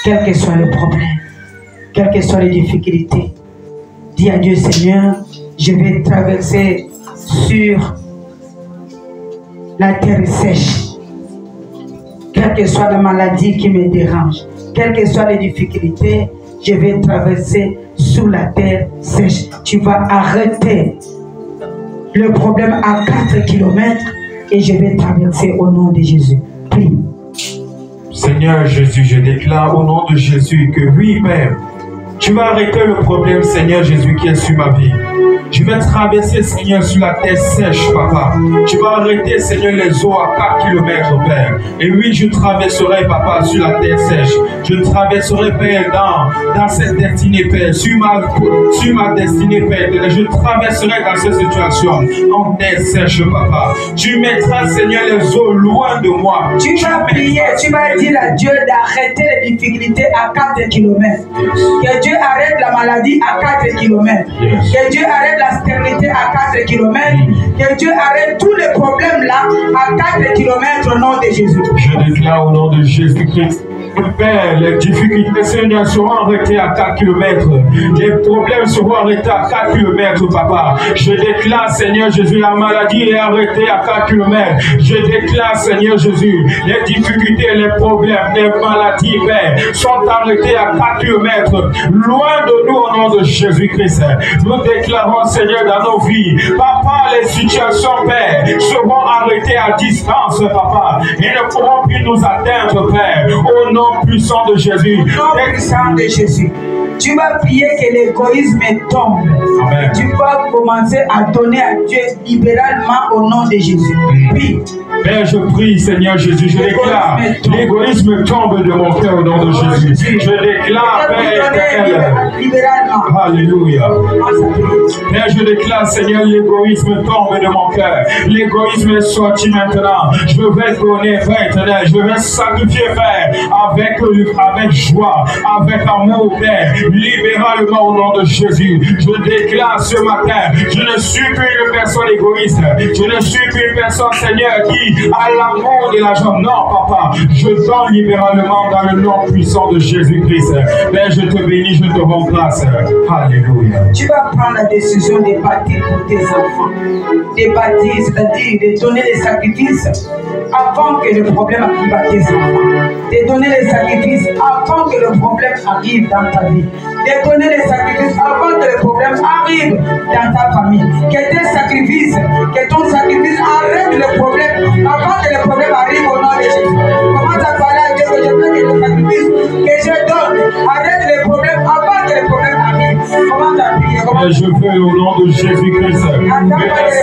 quel que soit le problème, quelles que soient les difficultés, dis à Dieu, Seigneur, je vais traverser sur la terre sèche. Quelle que soit la maladie qui me dérange, quelles que soient les difficultés, je vais traverser sous la terre sèche. Tu vas arrêter le problème à 4 km et je vais traverser au nom de Jésus. Prie. Seigneur Jésus, je déclare au nom de Jésus que oui, Père, tu vas arrêter le problème, Seigneur Jésus, qui est sur ma vie. Je vais traverser, Seigneur, sur la terre sèche, Papa. Tu vas arrêter, Seigneur, les eaux à 4 km, Père. Et oui, je traverserai, Papa, sur la terre sèche. Je traverserai, Père, dans cette destinée, Père. Sur ma destinée, Père. Je traverserai dans cette situation en terre sèche, Papa. Tu mettras, Seigneur, les eaux loin de moi. Tu vas prier, tu vas dire à Dieu d'arrêter les difficultés à 4 km. Que Dieu arrête la maladie à 4 km. Que Dieu arrête la stérilité à 4 km. Que Dieu arrête tous les problèmes là à 4 km au nom de Jésus. Je déclare au nom de Jésus-Christ. Père, les difficultés, Seigneur, seront arrêtées à 4 km. Les problèmes seront arrêtés à 4 km, Papa. Je déclare, Seigneur Jésus, la maladie est arrêtée à 4 km. Je déclare, Seigneur Jésus, les difficultés, les problèmes, les maladies, Père, sont arrêtés à 4 km. Loin de nous, au nom de Jésus-Christ. Nous déclarons, Seigneur, dans nos vies, Papa, les situations, Père, seront arrêtées à distance, Papa. Et ne pourront plus nous atteindre, Père. Au nom puissant de Jésus. Au nom puissant de Jésus. Tu vas prier que l'égoïsme tombe. Amen. Tu vas commencer à donner à Dieu libéralement au nom de Jésus. Puis, Père, je prie, Seigneur Jésus, je déclare, l'égoïsme tombe de mon cœur au nom de Jésus. Je déclare, Père éternel, alléluia. Père, je déclare, Seigneur, l'égoïsme tombe de mon cœur. L'égoïsme est sorti maintenant. Je vais donner, Père éternel, je vais sacrifier, Père, avec joie, avec amour, Père, libéralement au nom de Jésus. Je déclare ce matin, je ne suis plus une personne égoïste. Je ne suis plus une personne, Seigneur, qui a l'amour de l'argent. Non, Papa, je donne libéralement dans le nom puissant de Jésus-Christ. Père, je te bénis, je te rends grâce. Alléluia. Tu vas prendre la décision de bâtir pour tes enfants. De bâtir, c'est-à-dire de donner les sacrifices avant que le problème arrive à tes enfants. De donner les sacrifices avant que le problème arrive dans ta vie. De donner les sacrifices avant que le problème arrive dans ta famille. Que tes sacrifices, que ton sacrifice arrête le problème avant que le problème arrive au nom de Jésus. Commence à parler à Dieu que je veux que le sacrifice que je donne arrête le problème avant que le problème arrive. Commence à prier. Je veux au nom de Jésus-Christ que le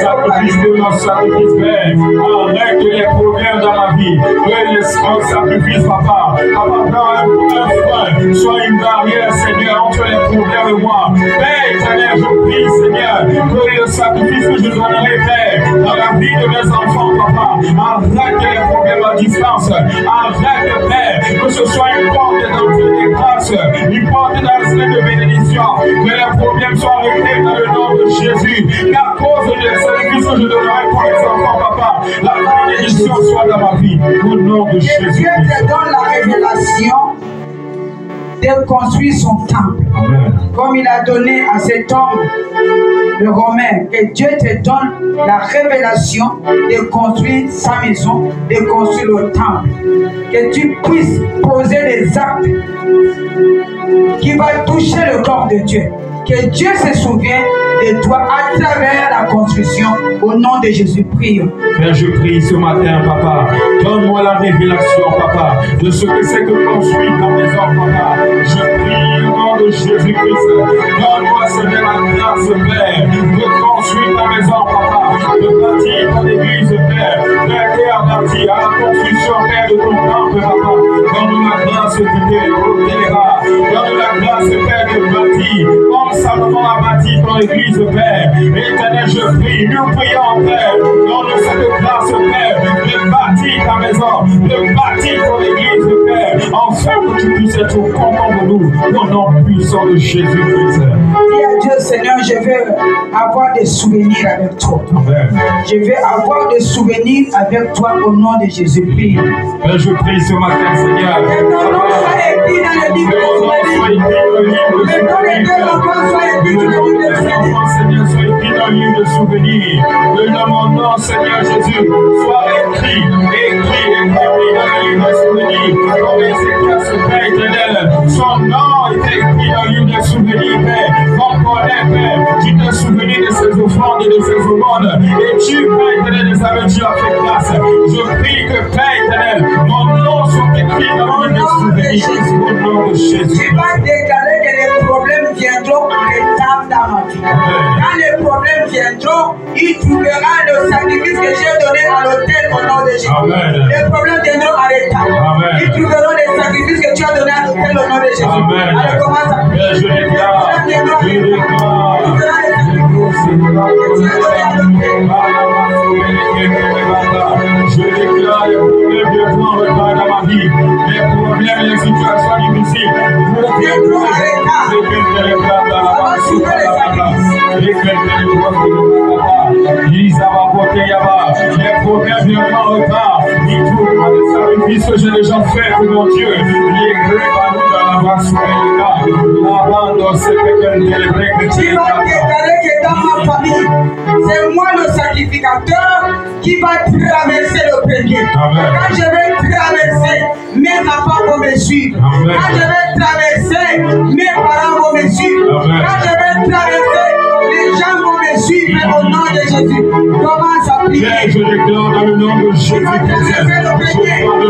sacrifice de mon sacrifice, Père, arrête les problèmes dans ma vie. Que le sacrifice, Papa, un frein, soit une barrière, Seigneur, entre les problèmes et moi. Père éternel, je prie, Seigneur, que le sacrifice que je donnerai, Père, dans la vie de mes enfants, Papa, arrête les problèmes à distance. Arrête, Père, que ce soit une porte d'entrée de grâce, une porte d'entrée de bénédiction, que les problèmes soient arrêtés dans le nom de Jésus. Qu'à cause des sacrifices que je donnerai pour les enfants, Papa, la bénédiction soit dans ma vie. Au nom de Jésus. Dieu te donne la révélation de construire son temple. Amen. Comme il a donné à cet homme, le Romain, que Dieu te donne la révélation de construire sa maison, de construire le temple. Que tu puisses poser des actes qui vont toucher le corps de Dieu. Que Dieu se souvienne de toi à travers la construction. Au nom de Jésus, prie. Père, je prie ce matin, Papa. Donne-moi la révélation, Papa, de ce que c'est que construire ta maison, Papa. Je prie au nom de Jésus-Christ. Donne-moi, Seigneur, la grâce, Père, de construire ta maison, Papa, de bâtir ton église, Père, d'aider à bâtir à la construction, Père, de ton temple, Papa. Donne-nous la grâce de t'aider. Donne-nous la grâce, Père, de bâtir comme Salomon a bâti ton église, Père. Éternel, je prie, nous prions, Père. Donne-nous cette grâce, Père, de bâtir ta maison, de bâtir ton église, Père, en afin que tu puisses être content de nous, au nom puissant de Jésus-Christ. Dis à Dieu, Seigneur, je vais avoir des souvenirs avec toi. Amen. Je vais avoir des souvenirs avec toi au nom de Jésus-Christ. Père, je prie ce matin, Seigneur. Que ton nom soit écrit dans le livre de souvenirs. Que ton enfant soit écrit dans le livre de souvenirs. Seigneur, soit écrit dans le livre de souvenirs. Que dans mon nom, Seigneur Jésus, soit écrit dans le livre de souvenirs. Comme Ézéchiel, ce Père éternel, son nom est écrit dans le livre de souvenirs, Père. On connaît, Père, tu te souviens de ses offrandes et de ses aumônes. Et tu, Père éternel, les avais tu as fait grâce. Je prie que, Père éternel, mon nom soit écrit dans le livre de souvenirs. Au nom de Jésus. Tu vas déclarer que les problèmes viendront en retard dans ma vie. Quand les problèmes viendront, il trouvera le sacrifice que j'ai donné à l'autel au nom de Jésus. Amen. Les problèmes viendront en retard. Amen. Ils trouveront les sacrifices que tu as donnés à l'autel au nom de Jésus. Amen. Allez, commence à prier. Je déclare, je déclare les problèmes viendront en retard dans ma vie. Les problèmes, les situations difficiles. Les problèmes viendront en retard. Ils trouveront les sacrifices que j'ai déjà fait pour mon Dieu. Tu vas déclarer que dans ma famille, c'est moi le sacrificateur qui va traverser le premier. Amen. Quand je vais traverser, mes enfants vont me suivre. Amen. Quand je vais traverser, mes parents vont me suivre. Amen. Quand je vais traverser, les gens vont me suivre au nom de Jésus. Commence à prier. Père, je déclare dans le nom de Jésus-Christ, je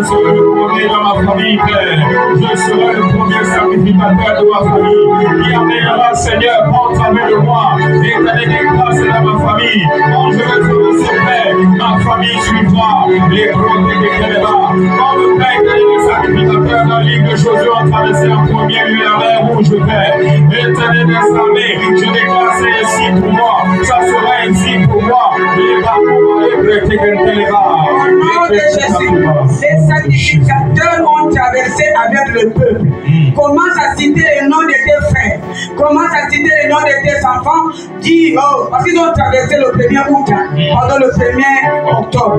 serai le premier dans ma famille, Père. Je serai le premier sacrificateur de ma famille. Qui amènera, Seigneur, prends ta main de moi et donner des grâces dans ma famille. Quand je vais traverser, Père, ma famille suivra les projets des Kéléba. Quand le Père est le sacrificateur dans l'île de Josué ont traversé en premier lieu la mer rouge, Père. Éternel des armées, je déclare c'est ainsi pour moi. Ça sera ainsi pour moi. Les parcours et les Kéléba. Au nom de Jésus, les sacrificateurs ont traversé avec le peuple. Commence à citer les noms de tes frères. Commence à citer les noms de tes enfants. Dis, oh, parce qu'ils ont traversé le 1er août, pendant le 1er octobre.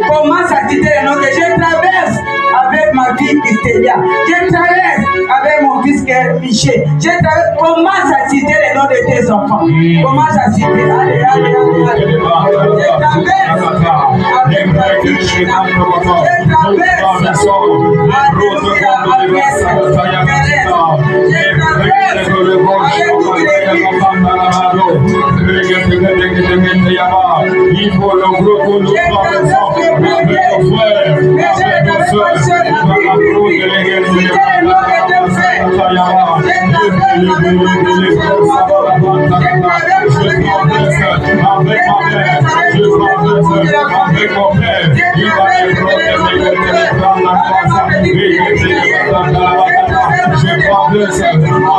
Commence à citer les noms que je traverse avec ma fille Christélia. Je traverse avec mon fils Michel. Commence à citer les noms de tes enfants. Commence à citer. Allez, allez, allez, allez. Je traverse avec ma fille. Je traverse. Alléluia, Agnès.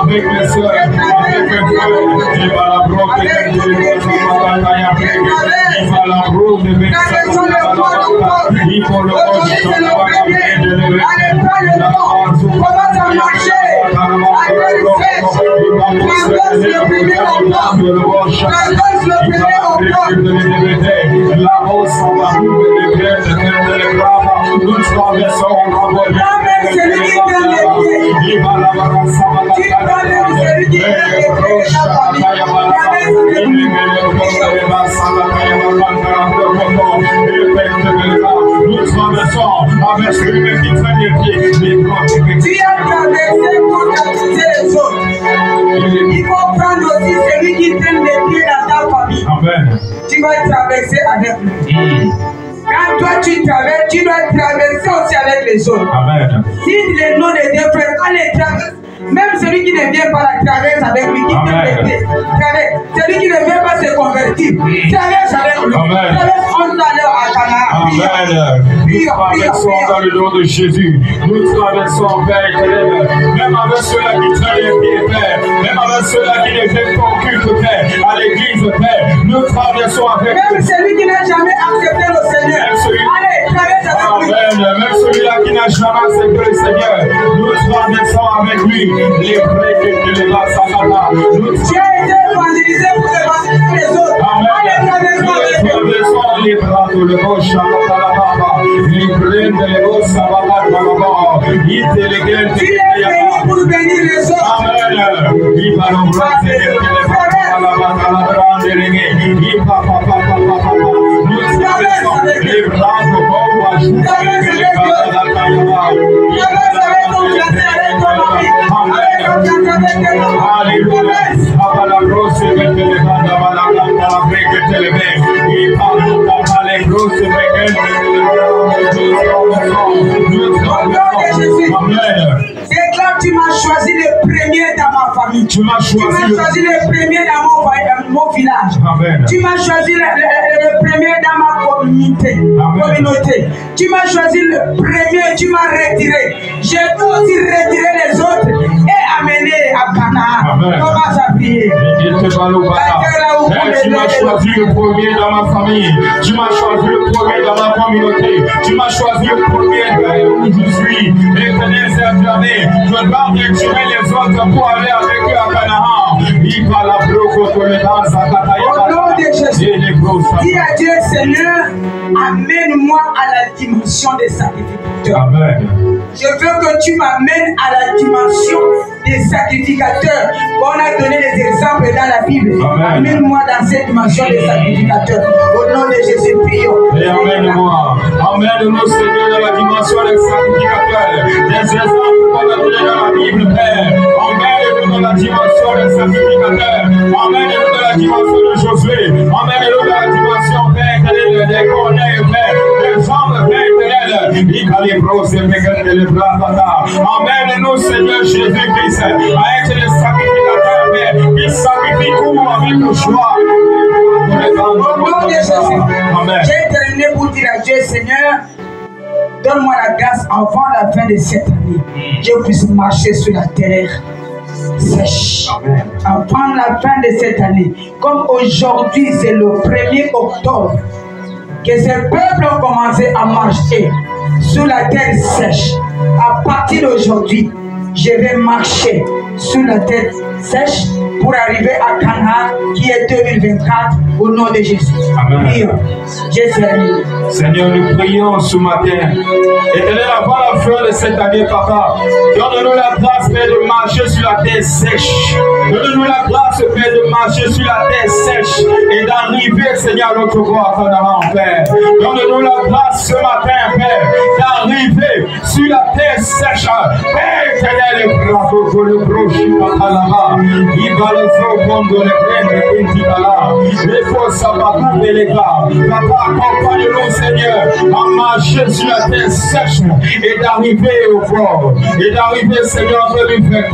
Avec mes soeurs, avec mes frères, il va la broquer, il va la broquer, il faut le commence à marcher, nous traversons nous traversons avec celui qui traîne les pieds. Tu as traversé pour traverser les autres. Il faut prendre aussi celui qui traîne les pieds dans ta famille. Amen. Tu vas traverser avec lui. Quand toi tu traverses, tu dois traverser aussi avec les autres. Amen. Si les noms de tes frères, quand les traversent, même celui qui ne vient pas la traverse avec lui, qui traverse. Celui qui ne vient pas se convertir, traverse avec lui. Traverse en allant à Canaan. Amen. Nous traversons dans le nom de Jésus. Nous traversons, Père éternel, même avec ceux-là qui traînent les pieds, Père, même avec ceux-là qui ne viennent pas au culte, Père, à l'église, Père, nous traversons avec même celui qui n'a jamais accepté le Seigneur. Allez, traverse avec lui. Amen. Même celui-là qui n'a jamais accepté le Seigneur, nous traversons avec lui les vrais que les bas Sakata. Tu as été évangélisé pour évangéliser les autres. Allez, traversons les bras de l'Ebo Shakatalababa. Les brins de l'Ebo Sabatalababa. Il te les gagne. Tu es venu pour bénir les autres. Amen. Il va l'embrasser. Les bras de Boa. Déclare, tu m'as choisi le premier dans ma famille. Tu m'as choisi le premier dans mon village. Amen. Tu m'as choisi le premier dans ma communauté. Tu m'as choisi le premier, tu m'as retiré. Je peux aussi retirer les autres et amener à Canaan. Commence à prier. Tu m'as choisi le premier dans ma famille. Tu m'as choisi le premier dans ma communauté. Tu m'as choisi le premier où je suis. Éternel, c'est acclamé. Je dois retirer les autres pour aller avec eux à Canaan. Il va la bloquer pour les dans sa Au nom de Jésus, dis à Dieu, Seigneur, amène-moi à la dimension des sacrificateurs. Amen. Je veux que tu m'amènes à la dimension des sacrificateurs. On a donné des exemples dans la Bible. Amène-moi dans cette dimension des sacrificateurs. Au nom de Jésus, prions. Et amène-moi. Amène-nous, Seigneur, dans la dimension des sacrificateurs. Des exemples qu'on a donnés dans la Bible, Père. Amène-nous dans la dimension des sacrificateurs. Amène-nous dans la dimension de Josué. Amène-nous dans la dimension, Père, des corneilles, Père. Des jambes, Père, amène-nous, Seigneur Jésus-Christ, à être les sacrificateurs, Père, qui sacrifient tout avec le choix. Au nom de Jésus, j'ai terminé pour dire à Dieu, Seigneur, donne-moi la grâce avant la fin de cette année. Je puisse marcher sur la terre sèche. Avant la fin de cette année. Comme aujourd'hui, c'est le 1er octobre, que ces peuples ont commencé à marcher sur la terre sèche. À partir d'aujourd'hui, je vais marcher sur la terre sèche pour arriver à Canaan qui est 2024 au nom de Jésus. Amen. Prions. Jésus. Seigneur, nous prions ce matin. Éternel, avant la fin de cette année, Papa, donne-nous la grâce, Père, de marcher sur la terre sèche. Donne-nous la grâce, Père, de marcher sur la terre sèche et d'arriver, Seigneur, à notre voie à Canaan, Père. Donne-nous la grâce ce matin, Père, d'arriver sur la terre sèche. Père, éternel, bravo pour le prochain là-bas. Il va le faire prendre les plaines de Pintikala. Les forces à Bakou et les gars. Papa, accompagne-nous, Seigneur, à marcher sur la terre sèche et d'arriver au port. Et d'arriver, Seigneur, en 2024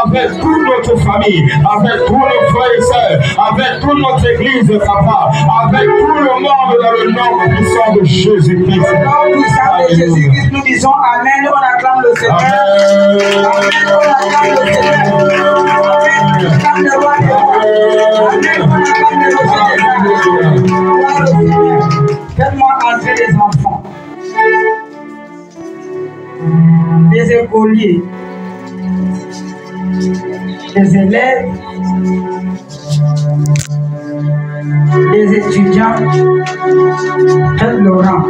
avec toute notre famille, avec tous nos frères et sœurs, avec toute notre église, Papa, avec tout le monde dans le nom puissant de Jésus-Christ. Au nom puissant de Jésus-Christ, nous disons Amen, on acclame le Seigneur. Amen, on acclame le Seigneur. Amen, on acclame le roi. Amen, on acclame le Seigneur. Faites-moi entrer les enfants, les écoliers, les élèves, les étudiants. Faites le rang.